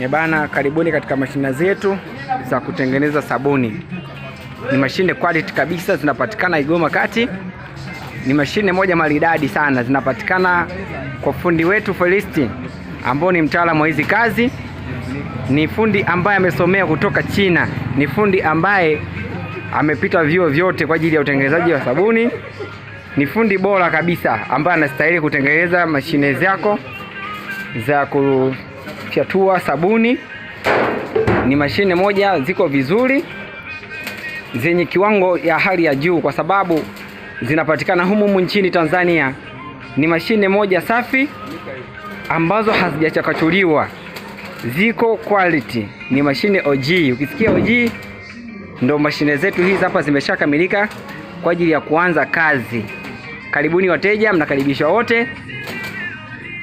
Bana, karibuni katika mashine zetu za kutengeneza sabuni. Ni mashine quality kabisa, zinapatikana Igoma Kati. Ni mashine moja maridadi sana, zinapatikana kwa fundi wetu Felisti ambao ni mtaalamu wa hizi kazi. Ni fundi ambaye amesomea kutoka China. Ni fundi ambaye amepita vyuo vyote kwa ajili ya utengenezaji wa sabuni. Ni fundi bora kabisa ambaye anastahili kutengeneza mashine zako za kufyatua sabuni. Ni mashine moja ziko vizuri, zenye kiwango ya hali ya juu, kwa sababu zinapatikana humu nchini Tanzania. Ni mashine moja safi ambazo hazijachakachuliwa, ziko quality. Ni mashine OG. Ukisikia OG ndo mashine zetu hizi hapa zimeshakamilika kwa ajili ya kuanza kazi. Karibuni wateja, mnakaribishwa wote.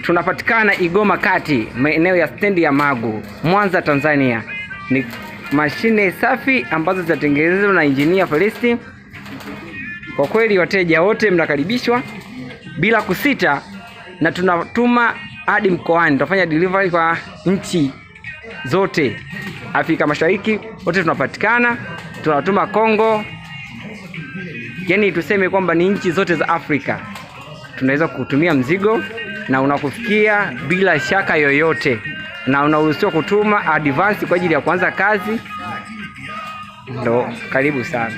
Tunapatikana Igoma Kati, maeneo ya stendi ya Magu, Mwanza, Tanzania. Ni mashine safi ambazo zinatengenezwa na engineer Felisti. Kwa kweli wateja wote mnakaribishwa bila kusita, na tunatuma hadi mkoani. Tutafanya delivery kwa nchi zote Afrika Mashariki, wote tunapatikana. Tunatuma Kongo, yani tuseme kwamba ni nchi zote za Afrika tunaweza kutumia mzigo na unakufikia bila shaka yoyote, na unaruhusiwa kutuma advance kwa ajili ya kuanza kazi. Ndo karibu sana.